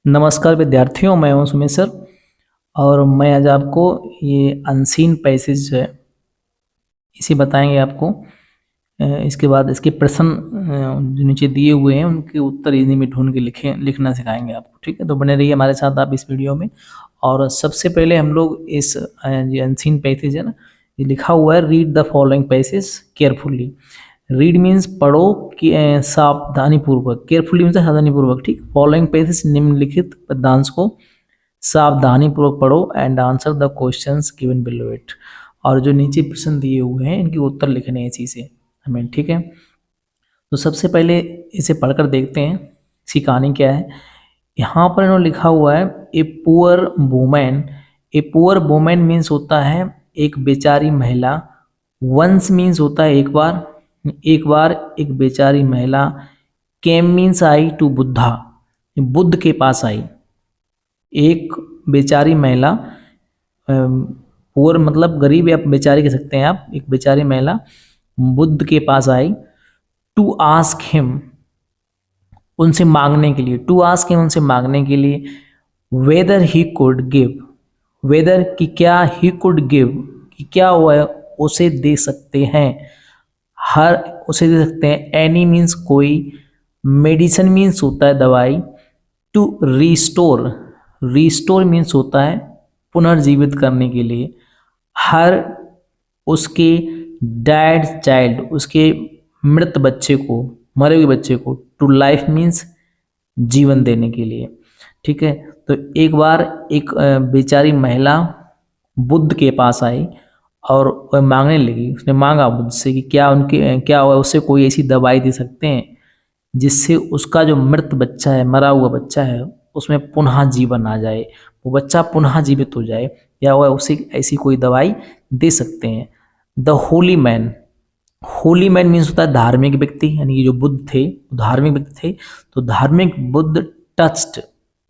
नमस्कार विद्यार्थियों, मैं हूं सुमित सर और मैं आज आपको ये अनसीन पैसेज है इसे बताएंगे आपको। इसके बाद इसके प्रश्न जो नीचे दिए हुए हैं उनके उत्तर हिंदी में ढूंढ के लिखना सिखाएंगे आपको। ठीक है, तो बने रहिए हमारे साथ आप इस वीडियो में। और सबसे पहले हम लोग इस ये अनसीन पैसेज है ना, ये लिखा हुआ है read the following passage carefully. Read means पढ़ो कि सावधानी पूर्वक, केयरफुली मीन्स सावधानी पूर्वक। ठीक, फॉलोइंग पैसेज निम्नलिखित पदांश को सावधानी पूर्वक पढ़ो and answer the questions given below it. और जो नीचे प्रश्न दिए हुए हैं इनके उत्तर लिखने हैं इसी से हमें। ठीक है, तो सबसे पहले इसे पढ़कर देखते हैं इसकी कहानी क्या है। यहाँ पर इन्होंने लिखा हुआ है a poor women. A poor women means होता है एक बेचारी महिला। वंस मीन्स होता है एक बार, एक बार एक बेचारी महिला। केम मीन्स आई टू बुद्धा, बुद्ध के पास आई। एक बेचारी महिला, पुअर मतलब गरीब या बेचारी कह सकते हैं आप, एक बेचारी महिला बुद्ध के पास आई। टू आस्क हिम, उनसे मांगने के लिए। टू आस्क हिम, उनसे मांगने के लिए। Whether he could give, whether कि क्या, ही कुड गिव कि क्या वह उसे दे सकते हैं, हर उसे दे सकते हैं। एनी मीन्स कोई। मेडिसिन मीन्स होता है दवाई। टू रिस्टोर, रिस्टोर मीन्स होता है पुनर्जीवित करने के लिए। हर उसके डेड चाइल्ड, उसके मृत बच्चे को, मरे हुए बच्चे को। टू लाइफ मीन्स जीवन देने के लिए। ठीक है, तो एक बार एक बेचारी महिला बुद्ध के पास आई और वह मांगने लगी। उसने मांगा बुद्ध से कि क्या हुआ उससे कोई ऐसी दवाई दे सकते हैं जिससे उसका जो मृत बच्चा है, मरा हुआ बच्चा है, उसमें पुनः जीवन आ जाए, वो बच्चा पुनः जीवित हो जाए, या वह उसे ऐसी कोई दवाई दे सकते हैं। The holy man, Holi man means होता है धार्मिक व्यक्ति, यानी कि जो बुद्ध थे धार्मिक व्यक्ति थे। तो धार्मिक बुद्ध टच्ड,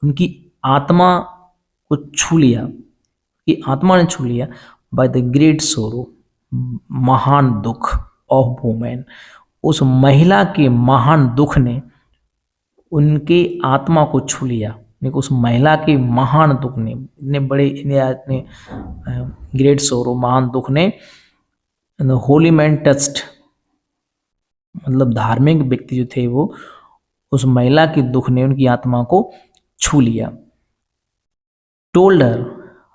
उनकी आत्मा को छू लिया, कि आत्मा ने छू लिया। बाय द ग्रेट सोरो, महान दुख ऑफ वुमेन, उस महिला के महान दुख ने उनके आत्मा को छू लिया। उस महिला के महान दुख ने, इतने बड़े ग्रेट सोरो, महान दुख ने, होली मैन टच्ड मतलब धार्मिक व्यक्ति जो थे वो, उस महिला के दुख ने उनकी आत्मा को छू लिया। टोल्ड हर,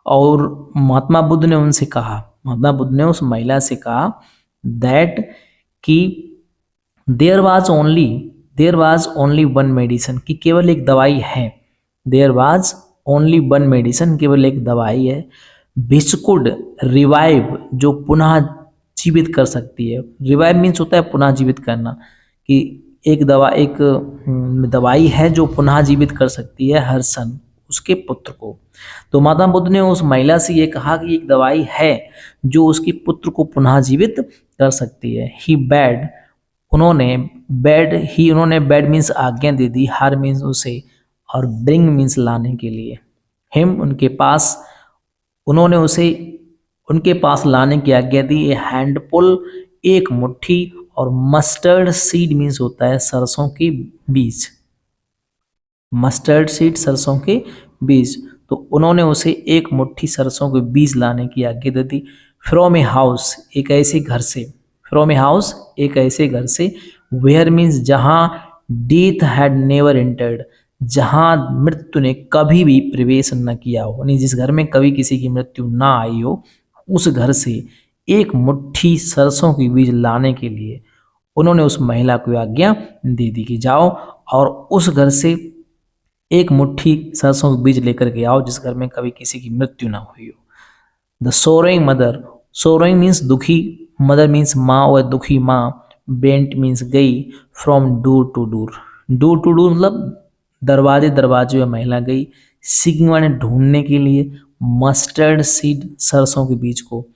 और महात्मा बुद्ध ने उनसे कहा, महात्मा बुद्ध ने उस महिला से कहा दैट कि there was only one medicine, कि केवल एक दवाई है। There was only one medicine, केवल एक दवाई है। विच कुड रिवाइव, जो पुनः जीवित कर सकती है। रिवाइव मीन्स होता है पुनः जीवित करना, कि एक दवाई है जो पुनः जीवित कर सकती है हर सन उसके पुत्र को। तो महात्मा बुद्ध ने उस महिला से ये कहा कि एक दवाई है जो उसके पुत्र को पुनः जीवित कर सकती है। ही बैड, उन्होंने बैड मीन्स आज्ञा दे दी, हर मीन्स उसे, और ब्रिंग मीन्स लाने के लिए। हिम, उनके पास, उन्होंने उसे उनके पास लाने की आज्ञा दी। ए हैंडफुल, एक मुट्ठी। और मस्टर्ड सीड मीन्स होता है सरसों के बीज, मस्टर्ड सीड सरसों के बीज। तो उन्होंने उसे एक मुट्ठी सरसों के बीज लाने की आज्ञा दे दी। फ्रॉम ए हाउस, एक ऐसे घर से। फ्रॉम ए हाउस, एक ऐसे घर से। वेयर मीन्स जहां, डेथ हैड नेवर एंटर्ड, जहां मृत्यु ने कभी भी प्रवेश न किया हो, यानी जिस घर में कभी किसी की मृत्यु ना आई हो, उस घर से एक मुट्ठी सरसों के बीज लाने के लिए उन्होंने उस महिला को आज्ञा दे दी कि जाओ और उस घर से एक मुट्ठी सरसों के बीज लेकर के आओ जिस घर में कभी किसी की मृत्यु ना हुई हो। The sorrowing mother, sorrowing means दुखी, मदर मीन्स माँ, वह दुखी माँ। बेंट मीन्स गई। From door to door, door to door मतलब दरवाजे दरवाजे में महिला गई। सीकिंग माने ढूंढने के लिए। मस्टर्ड सीड, सरसों के बीज को,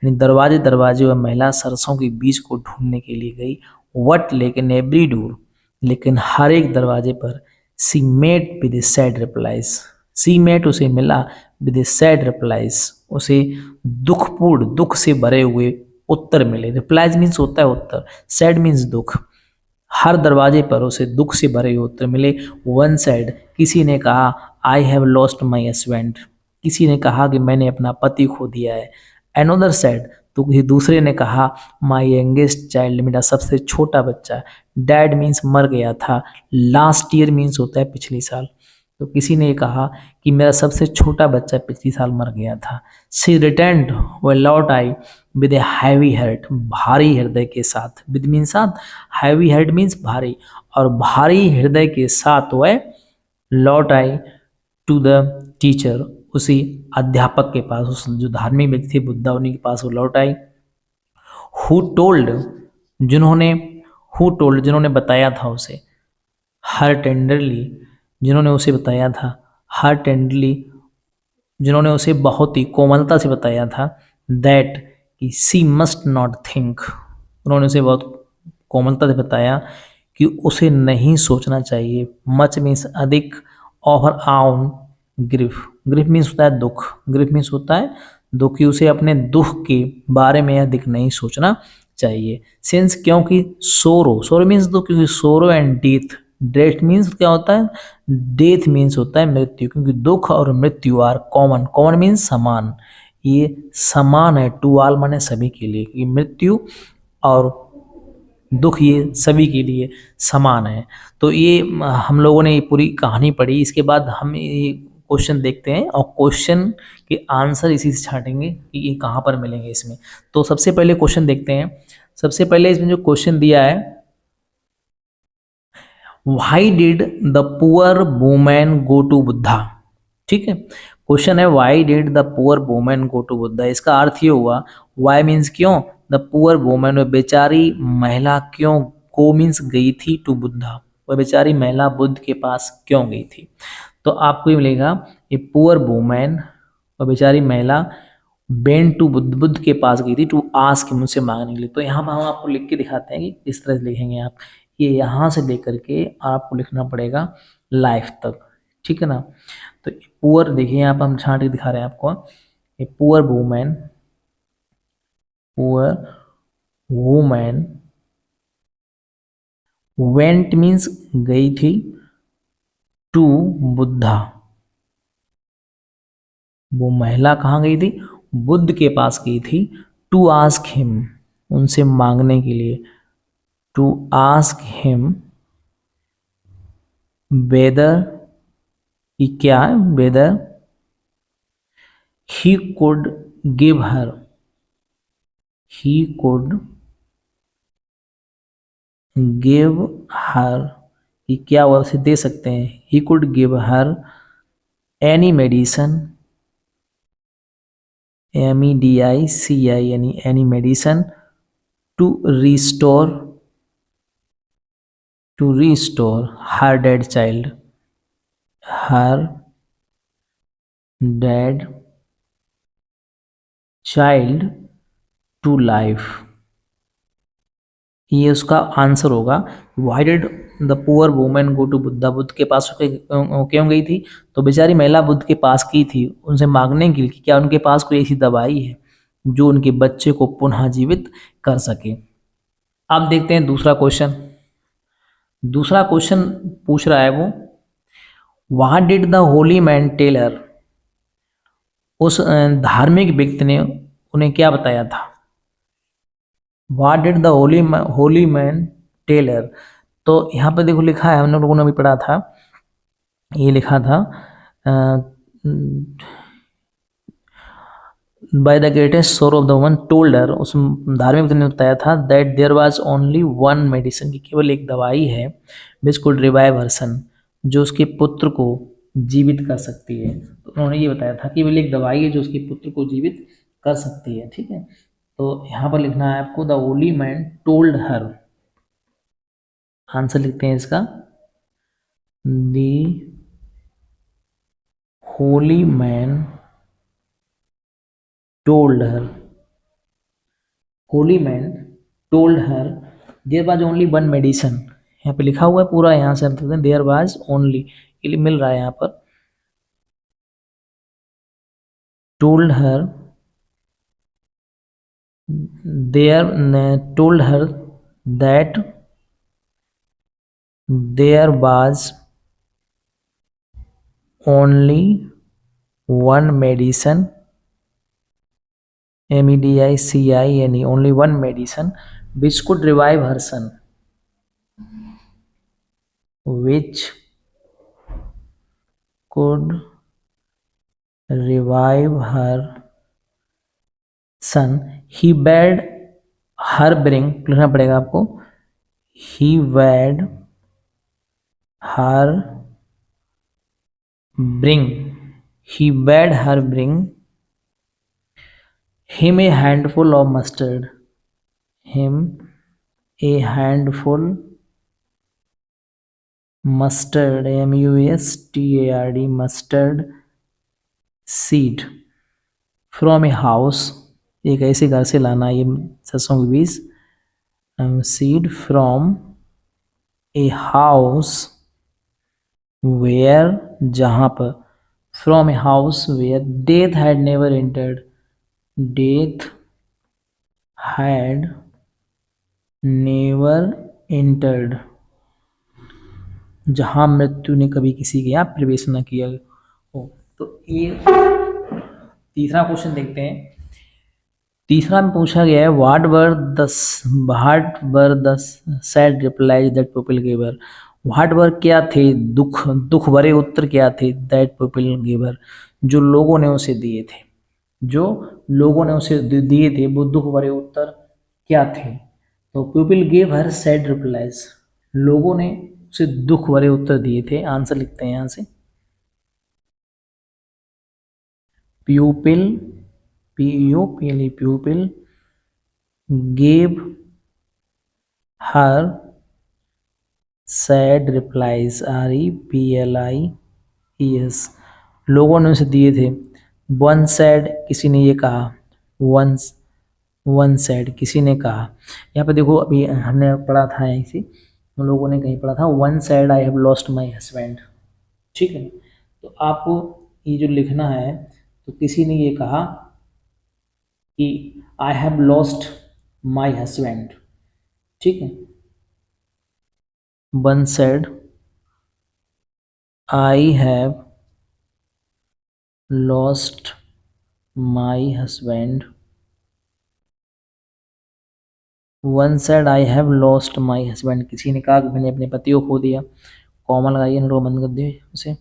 यानी दरवाजे दरवाजे में महिला सरसों के बीज को ढूंढने के लिए गई। वट, लेकिन एवरी डोर, लेकिन हर एक दरवाजे पर। She met with a sad replies, she met उसे मिला, विद ए सैड रिप्लाइज, उसे दुखपूर्ण, दुख से भरे हुए उत्तर मिले। रिप्लाइज मीन्स होता है उत्तर, सैड मीन्स दुख। हर दरवाजे पर उसे दुख से भरे हुए उत्तर मिले। वन साइड, किसी ने कहा I have lost my husband, किसी ने कहा कि मैंने अपना पति खो दिया है। अनदर सेड, तो किसी दूसरे ने कहा माई यंगेस्ट चाइल्ड, मेरा सबसे छोटा बच्चा। डैड मीन्स मर गया था। लास्ट ईयर मीन्स होता है पिछले साल। तो किसी ने कहा कि मेरा सबसे छोटा बच्चा पिछले साल मर गया था। शी रिटर्न्ड, वह लौट आई विद ए हैवी हार्ट, भारी हृदय के साथ। विद मीन साथ, हैवी हार्ट मीन्स भारी, और भारी हृदय के साथ वह लौट आई टू द टीचर, उसी अध्यापक के पास, उस जो धार्मिक व्यक्ति थे बुद्धा, उन्हीं के पास वो लौट आई। हु टोल्ड, जिन्होंने, हु टोल्ड जिन्होंने बताया था उसे। हर टेंडरली, जिन्होंने उसे बताया था। हर टेंडरली, जिन्होंने उसे बहुत ही कोमलता से बताया था। दैट, कि सी मस्ट नॉट थिंक, उन्होंने उसे बहुत कोमलता से बताया कि उसे नहीं सोचना चाहिए। मच मीन्स अधिक, ओवर आउन ग्रीफ, ग्रीफ मीन्स होता है दुख, ग्रीफ मीन्स होता है दुख, कि उसे अपने दुख के बारे में अधिक नहीं सोचना चाहिए। सिंस, क्योंकि, सोरो, सोरो मीन्स दुख, क्योंकि sorrow and death, death means क्या होता है, डेथ मीन्स होता है मृत्यु, क्योंकि दुख और मृत्यु आर कॉमन, कॉमन मीन्स समान, ये समान है, टू ऑल माने सभी के लिए, कि मृत्यु और दुख ये सभी के लिए समान है। तो ये हम लोगों ने ये पूरी कहानी पढ़ी। इसके बाद हम ये क्वेश्चन देखते हैं और क्वेश्चन के आंसर इसी से छांटेंगे कि ये कहाँ पर मिलेंगे इसमें। तो सबसे पहले क्वेश्चन देखते हैं। सबसे पहले इसमें जो क्वेश्चन दिया है, why did the poor women go to Buddha. ठीक है, क्वेश्चन है why did the poor women go to Buddha. इसका अर्थ ये हुआ, व्हाई मीन्स क्यों, द पुअर वुमेन, बेचारी महिला क्यों, गो मीन्स गई थी, टू बुद्धा, वह बेचारी महिला बुद्ध के पास क्यों गई थी। तो आपको ये मिलेगा, ये पुअर वुमेन, वह बेचारी महिला, बेन टू बुद्ध, बुद्ध के पास गई थी, टू आस्क, मुझसे मांगने के लिए। तो यहाँ पर हम आपको लिख के दिखाते हैं कि किस तरह से लिखेंगे आप। ये यहाँ से लेकर के आपको लिखना पड़ेगा लाइफ तक, ठीक है ना। तो पुअर, देखिए यहाँ पर हम छांट के दिखा रहे हैं आपको। A poor women, poor women went means गई थी, टू बुद्धा, वो महिला कहाँ गई थी, बुद्ध के पास गई थी। टू आस्क हिम, उनसे मांगने के लिए। टू आस्क हिम वेदर, कि क्या है, whether he could give her, he could give her, कि क्या वो उसे दे सकते हैं। He could give her any medicine, MEDICI, यानी any medicine, to restore, to restore her dead child, her dead child to life. ये उसका आंसर होगा। Why did the poor women go to Buddha, Buddha के पास क्यों गई थी, तो बेचारी महिला बुद्ध के पास की थी उनसे मांगने के लिए कि क्या उनके पास कोई ऐसी दवाई है जो उनके बच्चे को पुनः जीवित कर सके। अब देखते हैं दूसरा क्वेश्चन। दूसरा क्वेश्चन पूछ रहा है वो, what did the holy man tell her, उस धार्मिक व्यक्ति ने उन्हें क्या बताया था। What did the holy man tell her, तो यहाँ पर देखो लिखा है, हम लोगों ने अभी पढ़ा था, ये लिखा था by the greatest sorrow of the woman told her, उस धार्मिक व्यक्ति ने बताया था, that there was only one medicine, की केवल एक दवाई है, विच कुड रिवाइव हर सन, जो उसके पुत्र को जीवित कर सकती है। तो उन्होंने ये बताया था कि केवल एक दवाई है जो उसके पुत्र को जीवित कर सकती है। ठीक है, तो यहाँ पर लिखना है आपको, the holy man told her. Answer लिखते हैं इसका, the holy man told her, holy man told her there was only one medicine, यहाँ पे लिखा हुआ है पूरा, यहाँ से हम देखते हैं there was only, ये मिल रहा है यहाँ पर, told her, told her that there was only one medicine, medicine, only one medicine which could revive her son, which could revive her son, he bade her bring, लिखना पड़ेगा आपको, he bade her bring, he bade her bring him a handful of mustard, him a handful mustard, mustard, mustard seed from a house, एक ऐसे घर से लाना ये सरसों के बीज, seed from a house where, जहाँ पर, from a house where death had never entered, death had never entered, जहाँ मृत्यु ने कभी किसी के यहाँ प्रवेश न किया हो। तो ये तीसरा क्वेश्चन देखते हैं। तीसरा में पूछा गया है what were the sad replies that people give her, what were क्या थे दुख भरे उत्तर क्या थे, दैट पीपल गिव हर, जो लोगों ने उसे दिए थे, जो लोगों ने उसे दिए थे वो दुख भरे उत्तर क्या थे। तो people give her sad replies, लोगों ने उसे दुख भरे उत्तर दिए थे। आंसर लिखते हैं यहाँ से, pupil gave her sad replies, replies, लोगों ने उसे दिए थे। वन सैड, किसी ने ये कहा, वन सैड, किसी ने कहा। यहाँ पे देखो अभी हमने पढ़ा था, यहीं से हम लोगों ने कहीं पढ़ा था, one sad I have lost my husband, ठीक है। तो आपको ये जो लिखना है, तो किसी ने ये कहा कि I have lost my husband, ठीक है। One said I have lost my husband, one said I have lost my husband, किसी ने कहा कि मैंने अपने पति को खो दिया। कॉमा लगाइए, नो बंद कर दिए उसे।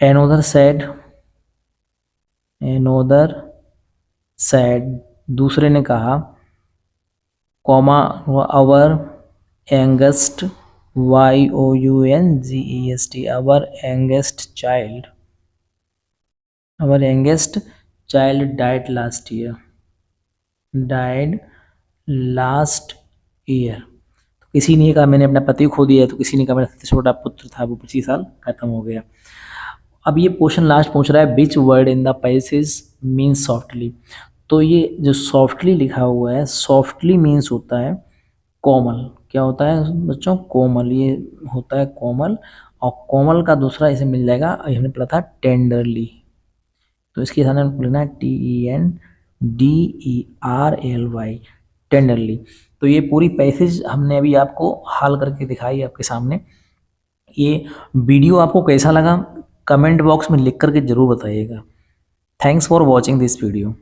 एनोदर सैड, दूसरे ने कहा, comma our youngest, youngest, our youngest child died last year, तो किसी ने कहा मैंने अपना पति खो दिया, तो किसी ने कहा मेरा सबसे छोटा पुत्र था वो पिछले साल खत्म हो गया। अब ये क्वेश्चन लास्ट पूछ रहा है which word in the passage means softly, तो ये जो सॉफ्टली लिखा हुआ है, सॉफ्टली मीन्स होता है कोमल। क्या होता है बच्चों? कोमल, ये होता है कोमल। और कोमल का दूसरा इसे मिल जाएगा, हमने पढ़ा था टेंडरली, तो इसके सामने लिखना है TENDERLY, टेंडरली। तो ये पूरी पैसेज हमने अभी आपको हल करके दिखाई आपके सामने। ये वीडियो आपको कैसा लगा कमेंट बॉक्स में लिख करके ज़रूर बताइएगा। Thanks for watching this video.